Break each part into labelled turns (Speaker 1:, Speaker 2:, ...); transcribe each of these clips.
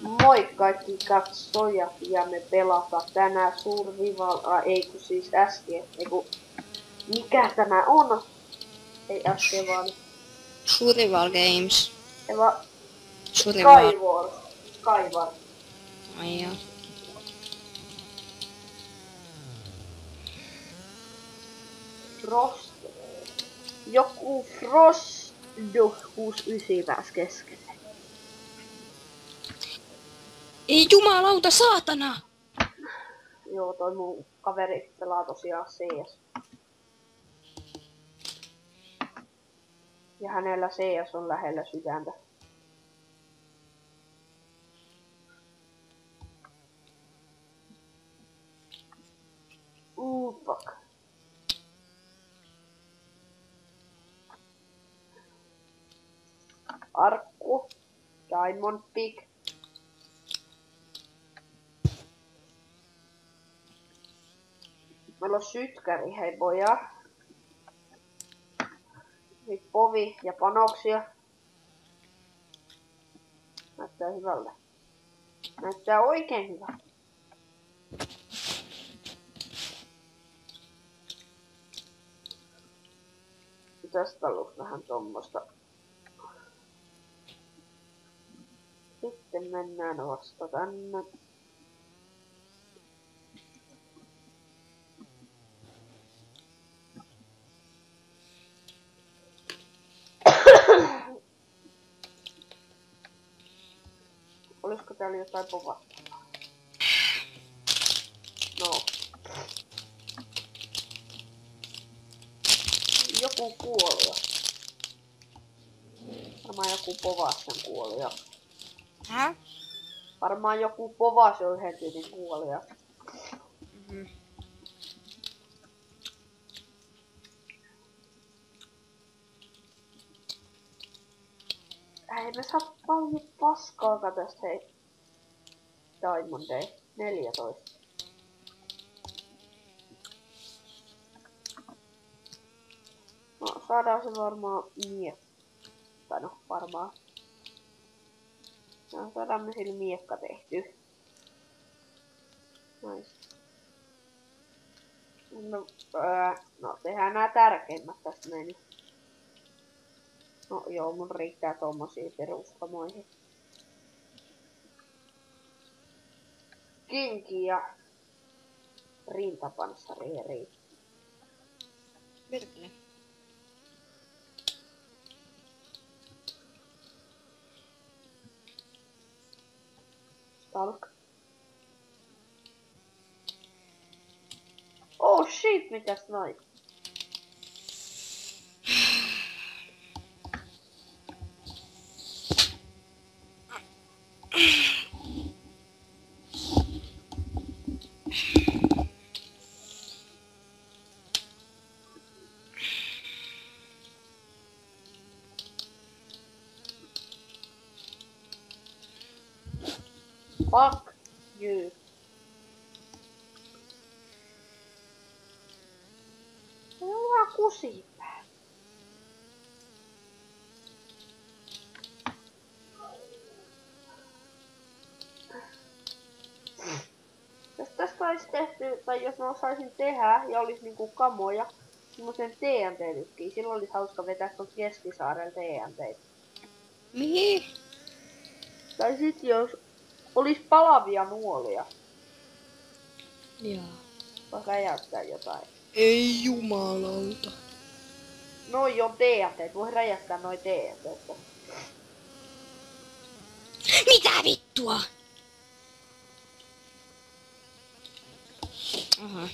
Speaker 1: Moi kaikki katsojat ja me pelata tänään Survival, ei kun siis äsken, mikä tämä on? Ei äsken vaan.
Speaker 2: Survival Games.
Speaker 1: Ei vaan
Speaker 2: Survival.
Speaker 1: Skywars.
Speaker 2: Ai joo.
Speaker 1: Frost. Joku Frost 69 pääs keskelle.
Speaker 2: Ei jumalauta, saatana!
Speaker 1: Joo, toi mun kaveri pelaa tosiaan CS. Ja hänellä CS on lähellä sydäntä. Fuck. Arkku. Diamond Pick. Meillä on sytkäri, hei pojat. Nyt povi ja panoksia. Näyttää hyvältä. Näyttää oikein hyvältä. Tästä aluksi vähän tommosta. Sitten mennään vasta tänne. Olisiko täällä jotain povattavaa? No. Joku kuoli. Varmaan joku povas sen kuoli.
Speaker 2: Hä?
Speaker 1: Varmaan joku povas jo yhden tyytin kuoli. Ei me saa paljon paskaakaan tästä, hei. Diamond Day 14. No, saadaan se varmaan tai no, varmaan. No, saadaan me sillä miekka tehty. Nice. No, tehdään nää tärkeimmät tästä meni. No joo, mun riittää tommosia peruskamoihin. Kinki ja rintapanssari riittää.
Speaker 2: Perkele.
Speaker 1: Stalk. Oh shit, mitäs noin? Fuck you. Se on ihan kusipää. Jos tästä olisi tehty, tai jos mä osaisin tehdä ja olisi niinku kamoja, semmosen TNT-tykkiin, silloin olisi hauska vetää tuon Keskisaaren TNT.
Speaker 2: Mihin?
Speaker 1: Tai sit jos olis palavia nuolia.
Speaker 2: Jaa.
Speaker 1: Vaikka räjäyttää jotain.
Speaker 2: Ei jumalauta.
Speaker 1: Noi on TNT, voi räjäyttää noi TNT.
Speaker 2: Mitä vittua? Aha.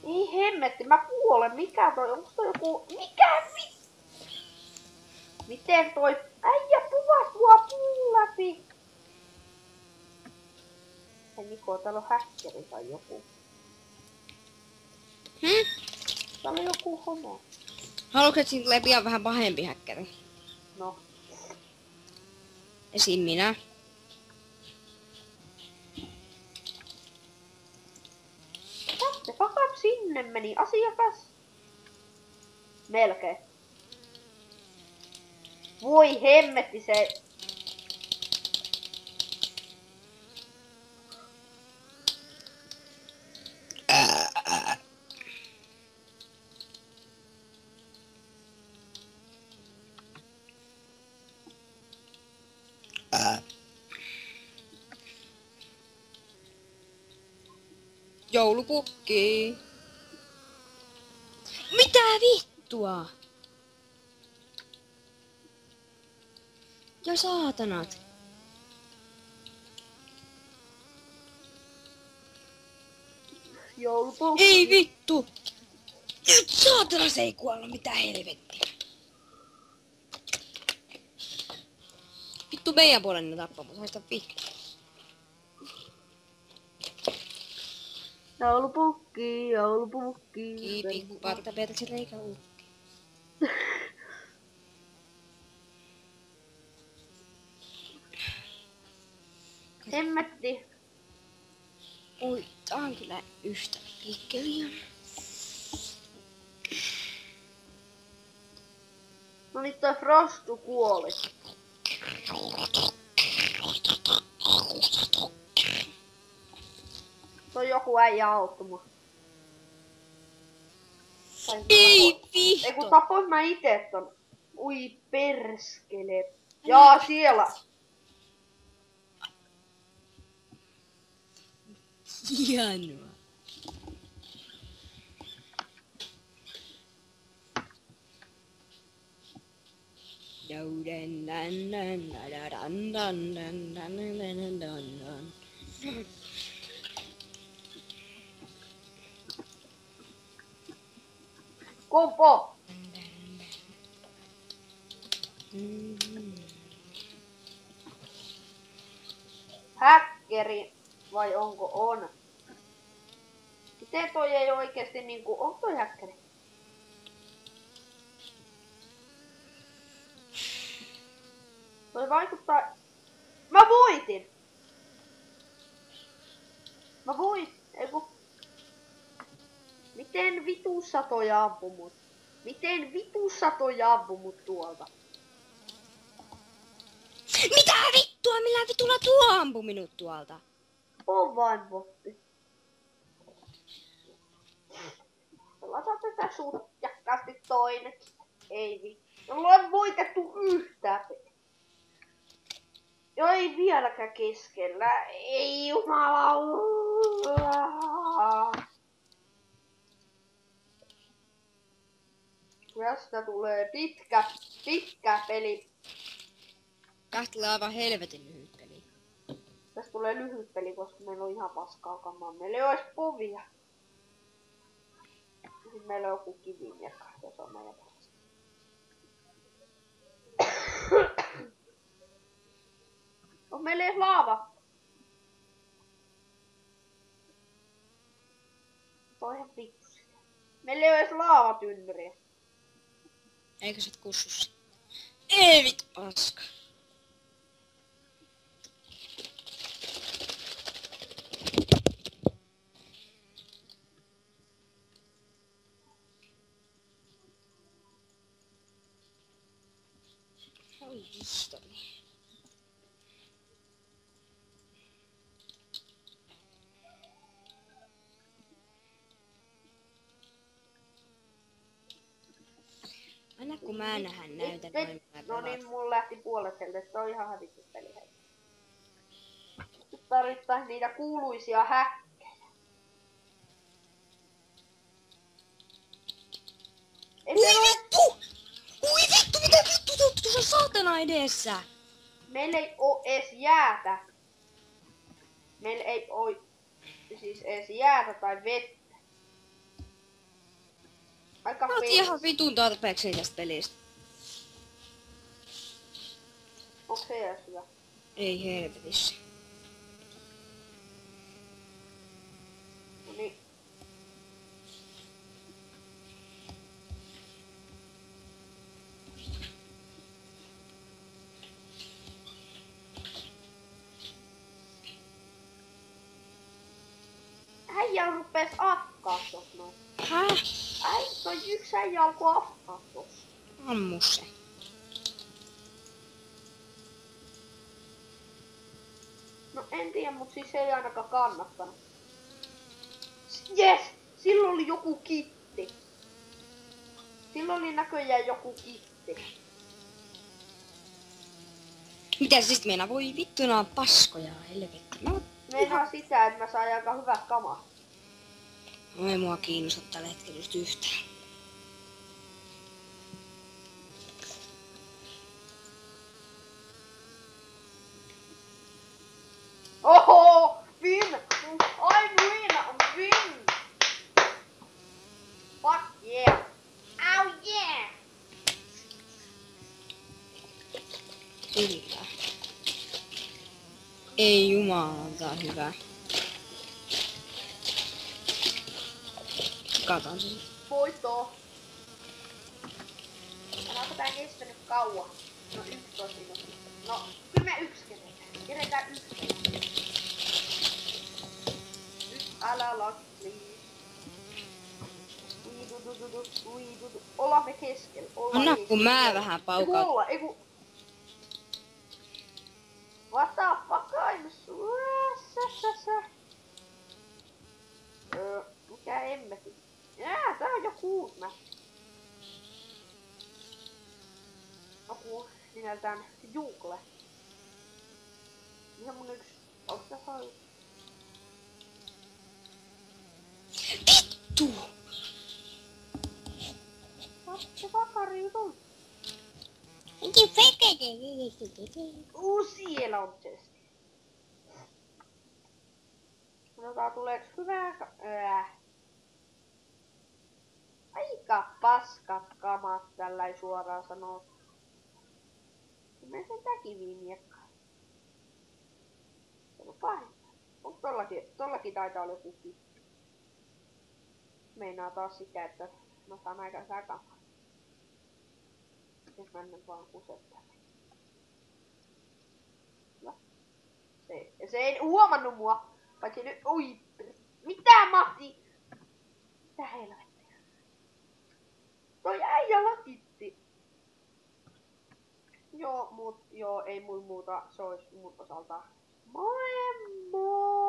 Speaker 1: Ei hemmetti, mä kuolen. Mikä toi? Onks toi joku... Mikä Miten toi äijä puvas mua puun läpi? Hei Niko, täällä on häkkeri tai joku. Täällä on joku homo.
Speaker 2: Haluatko, että siitä tulee pian vähän pahempi häkkäri?
Speaker 1: No.
Speaker 2: Esim. Minä.
Speaker 1: What the fuck up, sinne meni asiakas. Melkein. Voi hemmetti se.
Speaker 2: Joulupukki. Mitä vittua? Ja saatanat.
Speaker 1: Joulupukki.
Speaker 2: Ei vittu. Nyt saatana se ei kuollut, mitä helvettiä. Vittu meidän puolelle ne tappaa, mutta haista vittu.
Speaker 1: Joulupukki, joulupukki.
Speaker 2: Pikku partapersi reikä ukki.
Speaker 1: Hemmetti.
Speaker 2: Oi, tää on kyllä yhtä pikkeliä.
Speaker 1: No niin, toi Frostu kuoli. Toi joku äijä auttoi mua.
Speaker 2: Ei
Speaker 1: Ei kun
Speaker 2: vittu.
Speaker 1: tapoin mä ite ton. Ui perskele. Jaa, siellä.
Speaker 2: Hienoa.
Speaker 1: Kumpo. Häkkeri. Vai onko on? Miten toi ei oikeesti niinku... On toi häkkeri? Toi vaikuttaa... Mä voitin! Mä voitin! Eiku... Miten vitussa toi ampui mut? Miten vitussa toi ampui mut tuolta?
Speaker 2: Mitä vittua? Millä vitulla tuo ampui minut tuolta?
Speaker 1: On vain botti. Pelataan tätä sutjakkaasti toinen. Ei vittu. Ollaan voitettu yhtään. Joo, ei vieläkään keskellä. Ei jumala. Tästä tulee pitkä peli.
Speaker 2: Tästä tulee aivan helvetin lyhyt peli.
Speaker 1: Tästä tulee lyhyt peli, koska meillä on ihan paskaa kamaa. Meillä ei ois povia. Sitten meillä on joku kivimiekka, ja se on meidän paras. On meillä ei laava. Toihan vittu sitä. Meillä ei oo edes laavatynnyriä.
Speaker 2: Eikö sit kussu sit? Ei vittu paska. Oi vistoni. Aina kun mä nähdään näytän noin mä
Speaker 1: No niin,
Speaker 2: pelaan.
Speaker 1: mulla lähti puolet sieltä, että on ihan hävitty peli. Nyt tarvittais niitä kuuluisia häkkejä. Ei
Speaker 2: Ui
Speaker 1: meillä oo-
Speaker 2: vittu! Ui vittu, mitä vittu tuossa saatana edessä?
Speaker 1: Meillä ei oo ees jäätä. Meillä ei oo siis ees jäätä tai vettä. Aika
Speaker 2: Mä otin
Speaker 1: peli.
Speaker 2: ihan vitun tarpeeksi tästä pelistä.
Speaker 1: Onks se ees hyvä?
Speaker 2: Ei helvetissä.
Speaker 1: No niin. Äijä rupes afkaa tos noin.
Speaker 2: Häh?
Speaker 1: Toi yks äijä alkoi afkaa tos.
Speaker 2: Ammu se.
Speaker 1: No en tiedä, mut siis ei ainakaan kannattanut. Jes! Silloin oli joku kitti. Silloin oli näköjään joku kitti.
Speaker 2: Mitä se sit meinaa? Voi vittu, nää on paskoja, helvetti.
Speaker 1: Meinaa sitä, että mä saan aika hyvät kamat.
Speaker 2: No ei mua kiinnosta tällä hetkellä just yhtään.
Speaker 1: Oho! Win! I'm win! Fuck yeah! Ow yeah!
Speaker 2: Kyllä. Ei jumalauta hyvä. Katon sen.
Speaker 1: Voitto! Onko tää kestänyt kauan? No 11 minuuttia. No, kyllä me yksi keretään. Keretään yksi. Nyt älä laki, please. Uidududu. Ollaan me keskellä.
Speaker 2: Anna kun mä vähän paukaan.
Speaker 1: Eiku. What the fuck I'm mikä emmetin? Tää on jo kuutmä. Joku nimeltään Jukle. Ihan mun yks. Onks tässä ollut?
Speaker 2: Vittu!
Speaker 1: Se vakari jutun. Siellä on chesti. Sanotaan tuleeks hyvää aika paskat kamat tälläin suoraan sanoo. Menen sen tää kivimiekka. Se on pahempi. Onko tollakin taitaa olla joku kitti? Meinaa taas sitä, että mä saan aika hyvää kamaa. Jos mä en vaan kusettaa. No. Se ei huomannut mua. Paitsi nyt, oi, mitä Matti? Mitä helvettiä? Toi äijä lakitti. Joo, ei mulla muuta, se ois mun osalta. Moi moi!